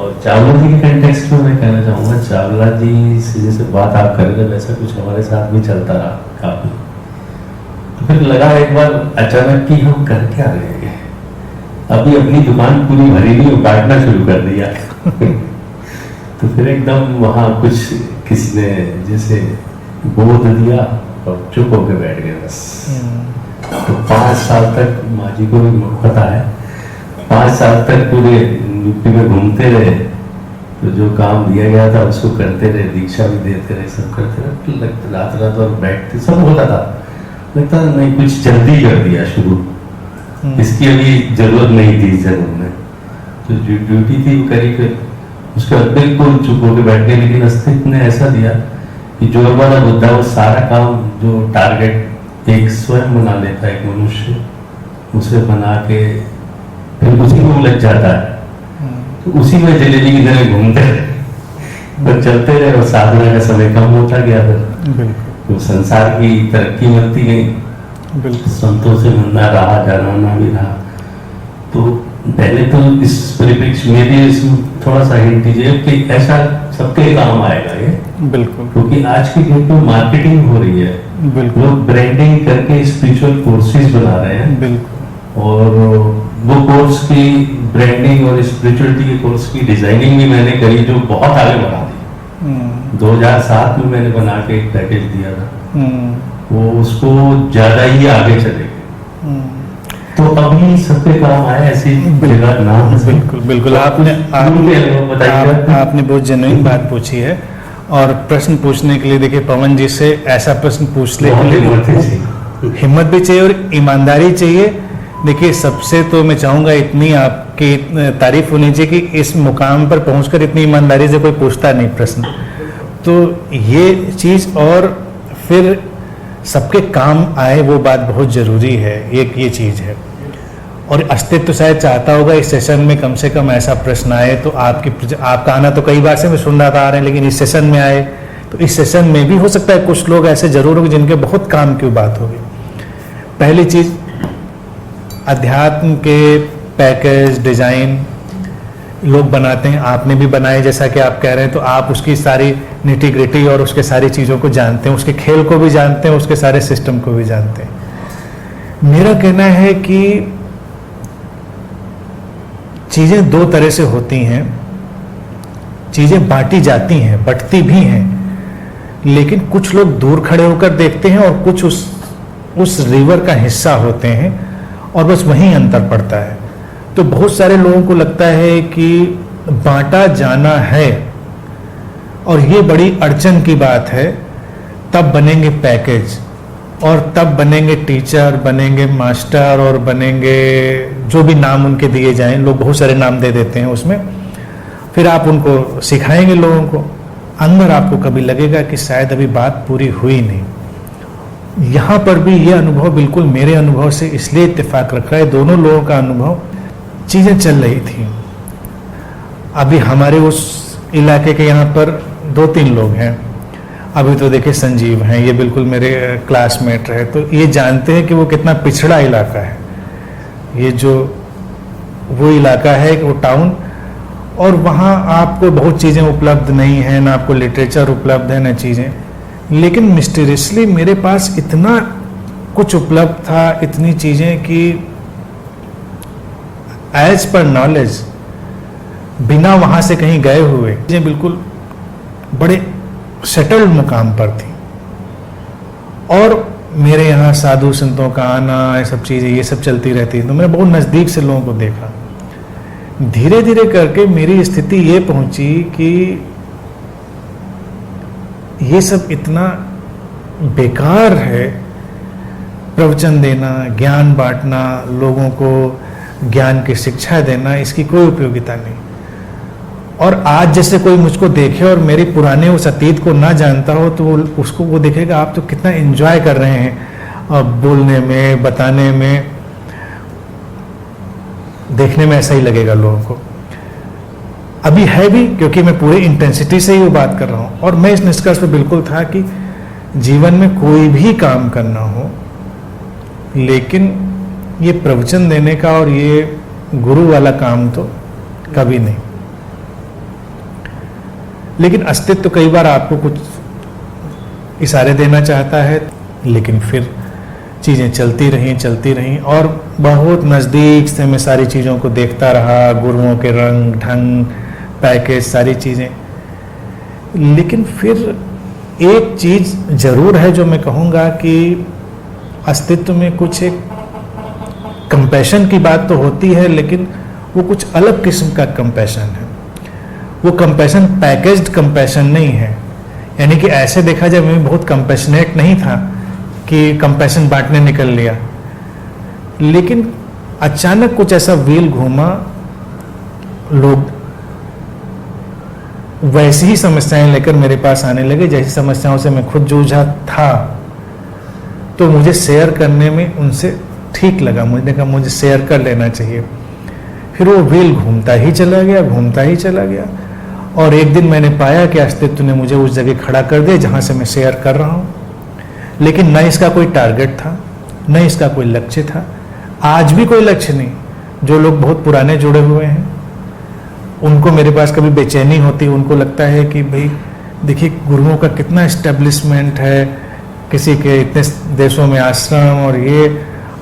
और चावला जी के कंटेक्स्ट में मैं कहना चाहूँगा, चावला जी से जैसे बात आप कर रहे थे वैसा कुछ हमारे साथ भी चलता रहा काफ़ी। तो फिर लगा एक बार अचानक कि हम कर क्या रहे हैं, अभी अपनी दुकान पूरी भरी नहीं, काटना शुरू कर दिया। तो फिर एकदम वहाँ कुछ किसी ने जैसे गोद दिया और चुप होकर बैठ गए बस। तो 5 साल तक माँ जी को भी पता है, 5 साल तक पूरे यूपी में घूमते रहे, तो जो काम दिया गया था उसको करते रहे, दीक्षा भी देते रहे, सब करते रहे, रात रात और बैठते सब होता था। लगता था नहीं कुछ जल्दी कर दिया शुरू, इसकी अभी जरूरत नहीं थी जरूर में, तो जो ड्यूटी थी वो करी। फिर उसके बाद बिल्कुल चुप होकर बैठ गए, लेकिन अस्तित्व ने ऐसा दिया कि जो वाला मुद्दा वो सारा काम जो टारगेट एक स्वयं बना लेता है एक मनुष्य, उसे बना के फिर उसी में उलझ जाता है। तो उसी में जलेबी की तरह घूमते रहे और चलते रहे और साधना का समय कम होता गया। फिर तो संसार की तरक्की बढ़ती गई, संतों से मिलना रहा, जाना भी रहा। तो पहले तो इस परिप्रेक्ष्य में भी इसमें थोड़ा सा हिंट दीजिए कि ऐसा सबके काम आएगा ये, बिल्कुल, क्योंकि आज की डेट में मार्केटिंग हो रही है, बिल्कुल, लोग ब्रांडिंग करके स्पिरिचुअल कोर्सेज बना रहे हैं, बिल्कुल, और वो कोर्स की ब्रांडिंग और स्पिरिचुअलिटी के कोर्स की डिजाइनिंग भी मैंने करी, जो बहुत आगे बढ़ा दी। 2007 में मैंने बना के एक पैकेज दिया था, वो उसको ज्यादा ही आगे चले गए। तो अभी सबके काम आए, ऐसी जगह ना। बिल्कुल बिल्कुल, आपने बहुत जेन्युइन बात पूछी है। और प्रश्न पूछने के लिए देखिए पवन जी से ऐसा प्रश्न पूछने के लिए हिम्मत भी चाहिए और ईमानदारी चाहिए। देखिए सबसे तो मैं चाहूँगा इतनी आपकी तारीफ होनी चाहिए कि इस मुकाम पर पहुंचकर इतनी ईमानदारी से कोई पूछता नहीं प्रश्न, तो ये चीज़ और फिर सबके काम आए वो बात बहुत ज़रूरी है, एक ये चीज़ है। और अस्तित्व शायद चाहता होगा इस सेशन में कम से कम ऐसा प्रश्न आए, तो आपका आना तो कई बार से मैं सुन रहा था आ रहे हैं, लेकिन इस सेशन में आए तो इस सेशन में भी हो सकता है कुछ लोग ऐसे जरूर होंगे जिनके बहुत काम की बात होगी। पहली चीज़, अध्यात्म के पैकेज डिज़ाइन लोग बनाते हैं, आपने भी बनाए जैसा कि आप कह रहे हैं, तो आप उसकी सारी निटी ग्रिटी और उसके सारी चीज़ों को जानते हैं, उसके खेल को भी जानते हैं, उसके सारे सिस्टम को भी जानते हैं। मेरा कहना है कि चीज़ें दो तरह से होती हैं, चीज़ें बांटी जाती हैं, बंटती भी हैं, लेकिन कुछ लोग दूर खड़े होकर देखते हैं और कुछ उस रिवर का हिस्सा होते हैं और बस वहीं अंतर पड़ता है। तो बहुत सारे लोगों को लगता है कि बांटा जाना है और ये बड़ी अड़चन की बात है, तब बनेंगे पैकेज और तब बनेंगे टीचर, बनेंगे मास्टर और बनेंगे जो भी नाम उनके दिए जाएं, लोग बहुत सारे नाम दे देते हैं उसमें, फिर आप उनको सिखाएंगे लोगों को, अंदर आपको कभी लगेगा कि शायद अभी बात पूरी हुई नहीं। यहाँ पर भी ये अनुभव बिल्कुल मेरे अनुभव से इसलिए इत्तेफाक रख रहा है, दोनों लोगों का अनुभव, चीज़ें चल रही थी। अभी हमारे उस इलाके के यहाँ पर 2-3 लोग हैं, अभी तो देखिए संजीव हैं, ये बिल्कुल मेरे क्लासमेट रहे, तो ये जानते हैं कि वो कितना पिछड़ा इलाका है, ये जो वो इलाका है वो टाउन, और वहाँ आपको बहुत चीज़ें उपलब्ध नहीं हैं, ना आपको लिटरेचर उपलब्ध है ना चीज़ें, लेकिन मिस्टीरियसली मेरे पास इतना कुछ उपलब्ध था, इतनी चीज़ें कि एज पर नॉलेज बिना वहाँ से कहीं गए हुए चीज़ें बिल्कुल बड़े सेटल्ड मुकाम पर थी। और मेरे यहाँ साधु संतों का आना, ये सब चीज़ें ये सब चलती रहती, तो मैंने बहुत नज़दीक से लोगों को देखा। धीरे धीरे करके मेरी स्थिति ये पहुंची कि ये सब इतना बेकार है, प्रवचन देना, ज्ञान बांटना, लोगों को ज्ञान की शिक्षा देना, इसकी कोई उपयोगिता नहीं। और आज जैसे कोई मुझको देखे और मेरे पुराने उस अतीत को ना जानता हो, तो उसको वो देखेगा आप तो कितना एंजॉय कर रहे हैं बोलने में, बताने में, देखने में ऐसा ही लगेगा लोगों को। अभी है भी, क्योंकि मैं पूरी इंटेंसिटी से ही वो बात कर रहा हूँ। और मैं इस निष्कर्ष पे बिल्कुल था कि जीवन में कोई भी काम करना हो, लेकिन ये प्रवचन देने का और ये गुरु वाला काम तो कभी नहीं। लेकिन अस्तित्व कई बार आपको कुछ इशारे देना चाहता है, लेकिन फिर चीज़ें चलती रहीं और बहुत नज़दीक से मैं सारी चीज़ों को देखता रहा, गुरुओं के रंग ढंग, पैकेज, सारी चीज़ें। लेकिन फिर एक चीज़ ज़रूर है जो मैं कहूँगा कि अस्तित्व में कुछ एक कंपैशन की बात तो होती है, लेकिन वो कुछ अलग किस्म का कंपैशन है। वो कंपैशन पैकेज्ड कंपैशन नहीं है, यानी कि ऐसे देखा जाए मैं बहुत कंपैशनेट नहीं था कि कंपैशन बांटने निकल लिया, लेकिन अचानक कुछ ऐसा व्हील घूमा, लोग वैसी ही समस्याएं लेकर मेरे पास आने लगे जैसी समस्याओं से मैं खुद जूझा था। तो मुझे शेयर करने में उनसे ठीक लगा, मुझे कहा मुझे शेयर कर लेना चाहिए। फिर वो व्हील घूमता ही चला गया और एक दिन मैंने पाया कि अस्तित्व ने मुझे उस जगह खड़ा कर दिया जहाँ से मैं शेयर कर रहा हूँ। लेकिन न इसका कोई टारगेट था, न इसका कोई लक्ष्य था, आज भी कोई लक्ष्य नहीं। जो लोग बहुत पुराने जुड़े हुए हैं उनको मेरे पास कभी बेचैनी होती, उनको लगता है कि भाई देखिए गुरुओं का कितना एस्टेब्लिशमेंट है, किसी के इतने देशों में आश्रम और ये,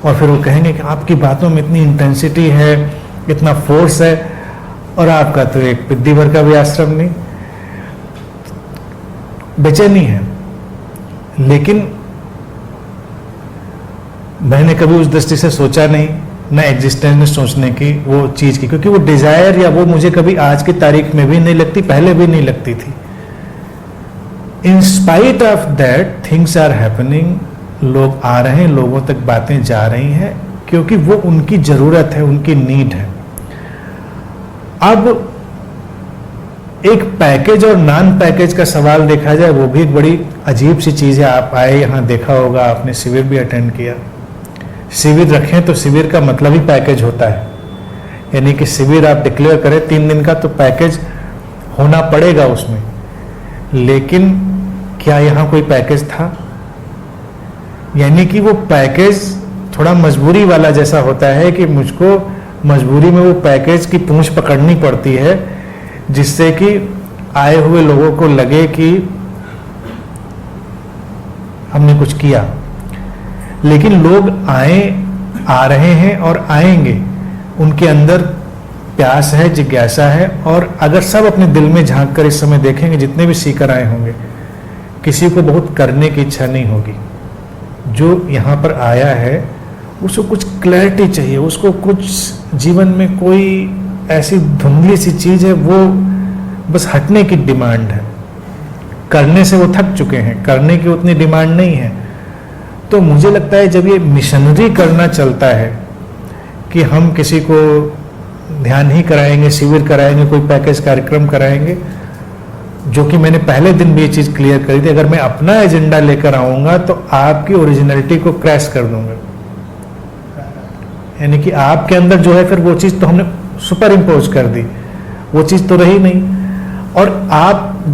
और फिर वो कहेंगे कि आपकी बातों में इतनी इंटेंसिटी है, इतना फोर्स है, और आपका तो एक पिद्दी भर का भी आश्रम नहीं। बेचैनी है। लेकिन मैंने कभी उस दृष्टि से सोचा नहीं, न एग्जिस्टेंस में सोचने की वो चीज़ की, क्योंकि वो डिज़ायर या वो मुझे कभी आज की तारीख में भी नहीं लगती, पहले भी नहीं लगती थी। In spite of that things are happening, लोग आ रहे हैं, लोगों तक बातें जा रही हैं, क्योंकि वो उनकी ज़रूरत है, उनकी नीड है। अब एक पैकेज और नॉन पैकेज का सवाल देखा जाए, वो भी एक बड़ी अजीब सी चीज़ है। आप आए यहाँ, देखा होगा आपने, शिविर भी अटेंड किया। शिविर रखें तो शिविर का मतलब ही पैकेज होता है, यानी कि शिविर आप डिक्लेयर करें 3 दिन का तो पैकेज होना पड़ेगा उसमें। लेकिन क्या यहाँ कोई पैकेज था? यानी कि वो पैकेज थोड़ा मजबूरी वाला जैसा होता है कि मुझको मजबूरी में वो पैकेज की पूंछ पकड़नी पड़ती है, जिससे कि आए हुए लोगों को लगे कि हमने कुछ किया। लेकिन लोग आ रहे हैं और आएंगे, उनके अंदर प्यास है, जिज्ञासा है, और अगर सब अपने दिल में झांक कर इस समय देखेंगे, जितने भी सीकर आए होंगे, किसी को बहुत करने की इच्छा नहीं होगी। जो यहाँ पर आया है उसको कुछ क्लैरिटी चाहिए, उसको कुछ जीवन में कोई ऐसी धुंधली सी चीज़ है, वो बस हटने की डिमांड है। करने से वो थक चुके हैं, करने की उतनी डिमांड नहीं है। तो मुझे लगता है जब ये मिशनरी करना चलता है कि हम किसी को ध्यान ही कराएंगे, शिविर कराएंगे, कोई पैकेज कार्यक्रम कराएंगे, जो कि मैंने पहले दिन भी ये चीज़ क्लियर करी थी, अगर मैं अपना एजेंडा लेकर आऊँगा तो आपकी ओरिजिनलिटी को क्रैश कर दूंगा। यानी कि आपके अंदर जो है फिर वो चीज़ तो हमने सुपर इम्पोज कर दी, वो चीज़ तो रही नहीं, और आप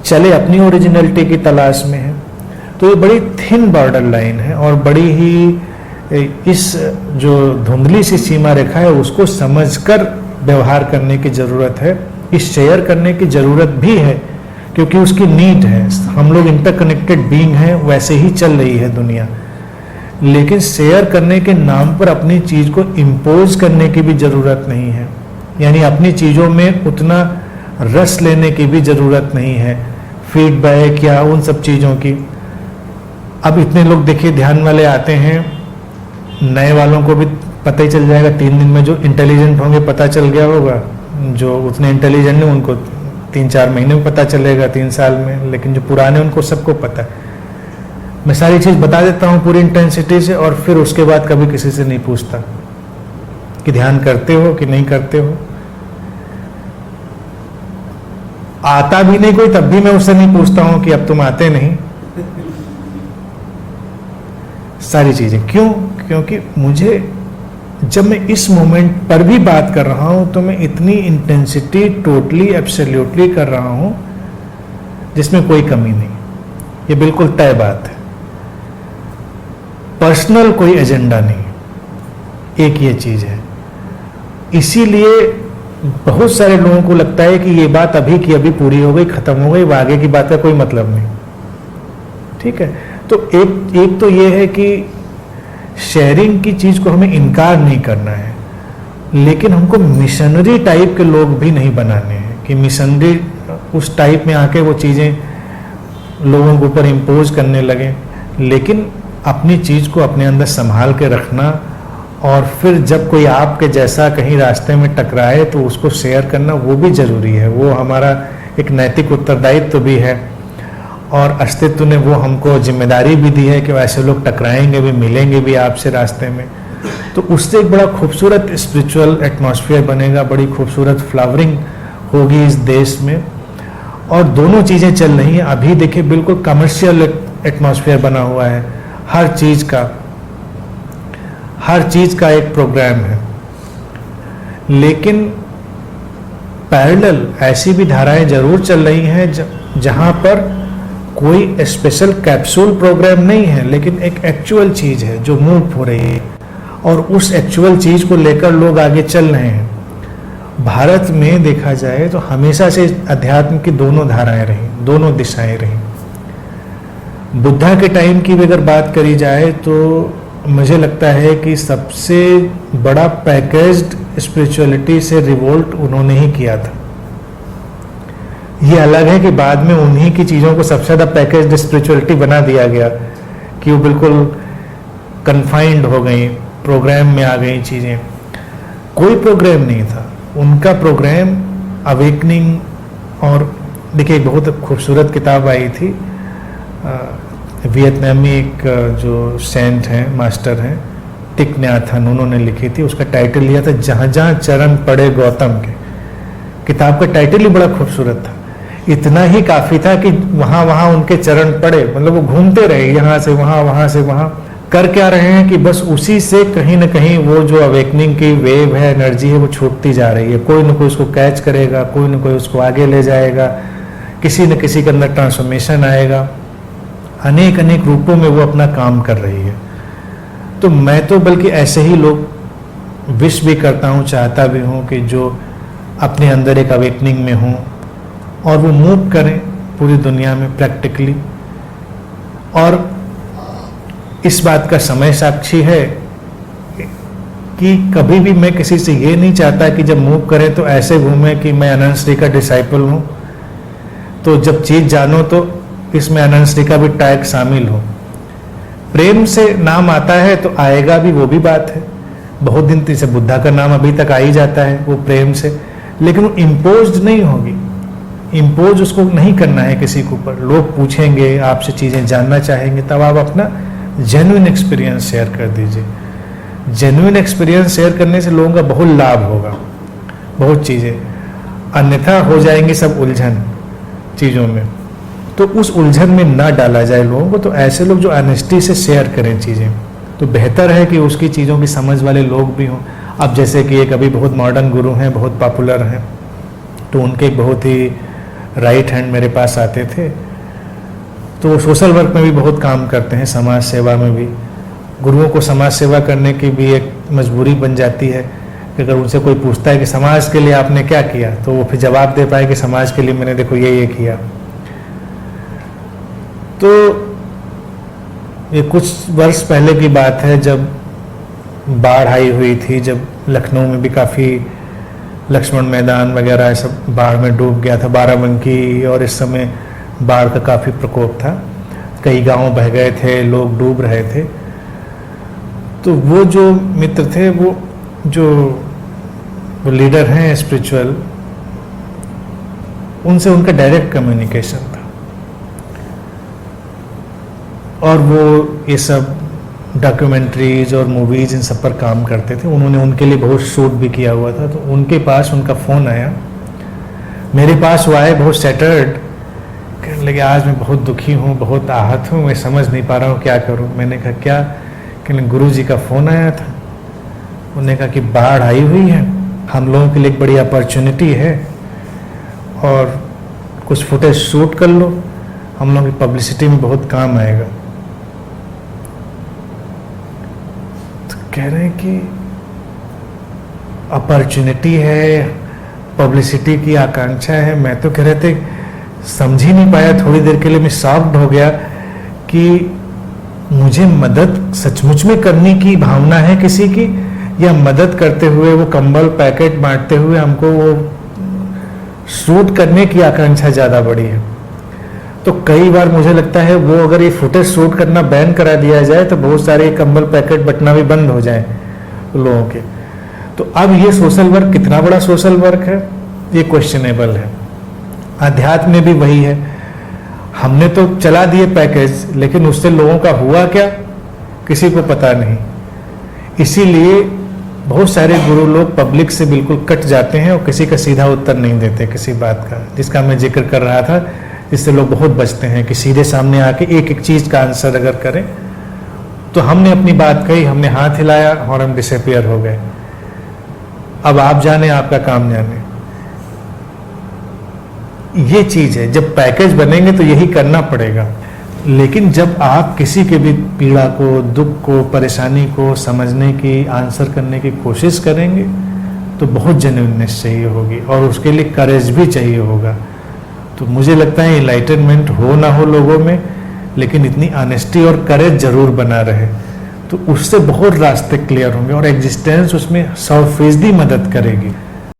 चले अपनी ओरिजिनलिटी की तलाश में हैं। तो ये बड़ी थिन बॉर्डर लाइन है और बड़ी ही इस जो धुंधली सी सीमा रेखा है उसको समझकर व्यवहार करने की ज़रूरत है। इस शेयर करने की ज़रूरत भी है क्योंकि उसकी नीड है। हम लोग इंटरकनेक्टेड बीइंग हैं, वैसे ही चल रही है दुनिया। लेकिन शेयर करने के नाम पर अपनी चीज़ को इम्पोज करने की भी ज़रूरत नहीं है, यानी अपनी चीज़ों में उतना रस लेने की भी ज़रूरत नहीं है, फीडबैक या उन सब चीज़ों की। अब इतने लोग देखिए ध्यान वाले आते हैं, नए वालों को भी पता ही चल जाएगा 3 दिन में। जो इंटेलिजेंट होंगे पता चल गया होगा, जो उतने इंटेलिजेंट नहीं उनको 3-4 महीने में पता चलेगा, 3 साल में। लेकिन जो पुराने उनको सबको पता है। मैं सारी चीज़ बता देता हूँ पूरी इंटेंसिटी से, और फिर उसके बाद कभी किसी से नहीं पूछता कि ध्यान करते हो कि नहीं करते हो। आता भी नहीं कोई तब भी मैं उससे नहीं पूछता हूँ कि अब तुम आते नहीं। सारी चीजें क्यों? क्योंकि मुझे जब मैं इस मोमेंट पर भी बात कर रहा हूं तो मैं इतनी इंटेंसिटी टोटली एब्सोल्युटली कर रहा हूं जिसमें कोई कमी नहीं। ये बिल्कुल तय बात है। पर्सनल कोई एजेंडा नहीं, एक ये चीज है। इसीलिए बहुत सारे लोगों को लगता है कि ये बात अभी की अभी पूरी हो गई, खत्म हो गई, अब आगे की बात का कोई मतलब नहीं। ठीक है, तो एक तो ये है कि शेयरिंग की चीज को हमें इनकार नहीं करना है, लेकिन हमको मिशनरी टाइप के लोग भी नहीं बनाने हैं कि मिशनरी उस टाइप में आके वो चीजें लोगों के ऊपर इम्पोज करने लगे। लेकिन अपनी चीज को अपने अंदर संभाल के रखना, और फिर जब कोई आपके जैसा कहीं रास्ते में टकराए तो उसको शेयर करना, वो भी जरूरी है। वो हमारा एक नैतिक उत्तरदायित्व भी है, और अस्तित्व ने वो हमको जिम्मेदारी भी दी है कि ऐसे लोग टकराएंगे भी, मिलेंगे भी आपसे रास्ते में। तो उससे एक बड़ा खूबसूरत स्पिरिचुअल एटमॉस्फेयर बनेगा, बड़ी खूबसूरत फ्लावरिंग होगी इस देश में। और दोनों चीज़ें चल रही हैं। अभी देखिए बिल्कुल कमर्शियल एटमॉस्फेयर बना हुआ है, हर चीज़ का एक प्रोग्राम है। लेकिन पैरेलल ऐसी भी धाराएं जरूर चल रही हैं जहां पर कोई स्पेशल कैप्सूल प्रोग्राम नहीं है, लेकिन एक एक्चुअल चीज़ है जो मूव हो रही है, और उस एक्चुअल चीज़ को लेकर लोग आगे चल रहे हैं। भारत में देखा जाए तो हमेशा से अध्यात्म की दोनों धाराएं रही, दोनों दिशाएं रही। बुद्धा के टाइम की भी अगर बात करी जाए तो मुझे लगता है कि सबसे बड़ा पैकेज्ड स्पिरिचुअलिटी से रिवोल्ट उन्होंने ही किया था। ये अलग है कि बाद में उन्हीं की चीज़ों को सबसे ज़्यादा पैकेज्ड स्पिरिचुअलिटी बना दिया गया कि वो बिल्कुल कन्फाइंड हो गई, प्रोग्राम में आ गई चीज़ें। कोई प्रोग्राम नहीं था उनका, प्रोग्राम अवेकनिंग। और देखिए एक बहुत खूबसूरत किताब आई थी, वियतनामी एक जो सेंट हैं, मास्टर हैं, टिक न्याथ हन, उन्होंने लिखी थी। उसका टाइटल लिया था जहाँ जहाँ चरण पड़े गौतम के। किताब का टाइटल ही बड़ा खूबसूरत था, इतना ही काफ़ी था कि वहाँ वहाँ उनके चरण पड़े, मतलब वो घूमते रहे यहाँ से वहाँ, वहाँ से वहाँ। कर क्या रहे हैं कि बस उसी से कहीं ना कहीं वो जो अवेकनिंग की वेव है, एनर्जी है, वो छूटती जा रही है। कोई ना कोई उसको कैच करेगा, कोई ना कोई उसको आगे ले जाएगा, किसी न किसी के अंदर ट्रांसफॉर्मेशन आएगा। अनेक अनेक रूपों में वो अपना काम कर रही है। तो मैं तो बल्कि ऐसे ही लोग विश भी करता हूँ, चाहता भी हूँ कि जो अपने अंदर एक अवेकनिंग में हों और वो मूव करें पूरी दुनिया में प्रैक्टिकली। और इस बात का समय साक्षी है कि कभी भी मैं किसी से ये नहीं चाहता कि जब मूव करें तो ऐसे घूमें कि मैं अनंत श्री का डिसाइपल हूँ, तो जब चीज़ जानो तो इसमें अनंत श्री का भी टैग शामिल हो। प्रेम से नाम आता है तो आएगा भी, वो भी बात है। बहुत दिन से बुद्धा का नाम अभी तक आ ही जाता है वो प्रेम से, लेकिन वो इम्पोज्ड नहीं होगी। इम्पोज उसको नहीं करना है किसी के ऊपर। लोग पूछेंगे, आपसे चीज़ें जानना चाहेंगे, तब आप अपना जेन्युइन एक्सपीरियंस शेयर कर दीजिए। जेन्युइन एक्सपीरियंस शेयर करने से लोगों का बहुत लाभ होगा, बहुत चीज़ें। अन्यथा हो जाएंगी सब उलझन चीज़ों में, तो उस उलझन में ना डाला जाए लोगों को। तो ऐसे लोग जो ऑनेस्टी से शेयर करें चीज़ें, तो बेहतर है कि उसकी चीज़ों की समझ वाले लोग भी हों। अब जैसे कि एक अभी बहुत मॉडर्न गुरु हैं, बहुत पॉपुलर हैं, तो उनके बहुत ही राइट हैंड मेरे पास आते थे। तो सोशल वर्क में भी बहुत काम करते हैं, समाज सेवा में भी। गुरुओं को समाज सेवा करने की भी एक मजबूरी बन जाती है कि अगर उनसे कोई पूछता है कि समाज के लिए आपने क्या किया, तो वो फिर जवाब दे पाए कि समाज के लिए मैंने देखो ये किया। तो ये कुछ वर्ष पहले की बात है जब बाढ़ आई हुई थी, जब लखनऊ में भी काफ़ी लक्ष्मण मैदान वगैरह सब बाढ़ में डूब गया था, बाराबंकी, और इस समय बाढ़ का काफ़ी प्रकोप था, कई गांव बह गए थे, लोग डूब रहे थे। तो वो जो मित्र थे, वो लीडर हैं स्पिरिचुअल, उनसे उनका डायरेक्ट कम्युनिकेशन था, और वो ये सब डॉक्यूमेंट्रीज और मूवीज इन सब पर काम करते थे। उन्होंने उनके लिए बहुत शूट भी किया हुआ था। तो उनके पास उनका फ़ोन आया, मेरे पास वो आए बहुत सैटर्ड, कहने लगे आज मैं बहुत दुखी हूँ, बहुत आहत हूँ, मैं समझ नहीं पा रहा हूँ क्या करूँ। मैंने कहा क्या? कहने गुरु जी का फ़ोन आया था, उन्होंने कहा कि बाढ़ आई हुई है, हम लोगों के लिए एक बड़ी अपॉर्चुनिटी है और कुछ फुटेज शूट कर लो, हम लोगों की पब्लिसिटी में बहुत काम आएगा। तो कह रहे हैं कि अपॉर्चुनिटी है, पब्लिसिटी की आकांक्षा है। मैं तो कह रहे थे, समझ ही नहीं पाया, थोड़ी देर के लिए मैं शॉक्ड हो गया कि मुझे मदद सचमुच में करने की भावना है किसी की, या मदद करते हुए वो कंबल पैकेट बांटते हुए हमको वो शूट करने की आकांक्षा ज़्यादा बड़ी है। तो कई बार मुझे लगता है वो अगर ये फुटेज शूट करना बैन करा दिया जाए तो बहुत सारे कंबल पैकेट बंटना भी बंद हो जाए लोगों के। तो अब ये सोशल वर्क कितना बड़ा सोशल वर्क है, ये क्वेश्चनेबल है। अध्यात्म में भी वही है, हमने तो चला दिए पैकेज, लेकिन उससे लोगों का हुआ क्या किसी को पता नहीं। इसीलिए बहुत सारे गुरु लोग पब्लिक से बिल्कुल कट जाते हैं और किसी का सीधा उत्तर नहीं देते किसी बात का, जिसका मैं जिक्र कर रहा था, जिससे लोग बहुत बचते हैं कि सीधे सामने आके एक एक चीज का आंसर अगर करें। तो हमने अपनी बात कही, हमने हाथ हिलाया और हम डिसअपियर हो गए। अब आप जाने, आपका काम जाने। ये चीज है, जब पैकेज बनेंगे तो यही करना पड़ेगा। लेकिन जब आप किसी के भी पीड़ा को, दुख को, परेशानी को समझने की, आंसर करने की कोशिश करेंगे तो बहुत जेन्युइननेस चाहिए होगी और उसके लिए करेज भी चाहिए होगा। तो मुझे लगता है इनलाइटनमेंट हो ना हो लोगों में, लेकिन इतनी ऑनेस्टी और करेज जरूर बना रहे, तो उससे बहुत रास्ते क्लियर होंगे और एग्जिस्टेंस उसमें 100% मदद करेगी।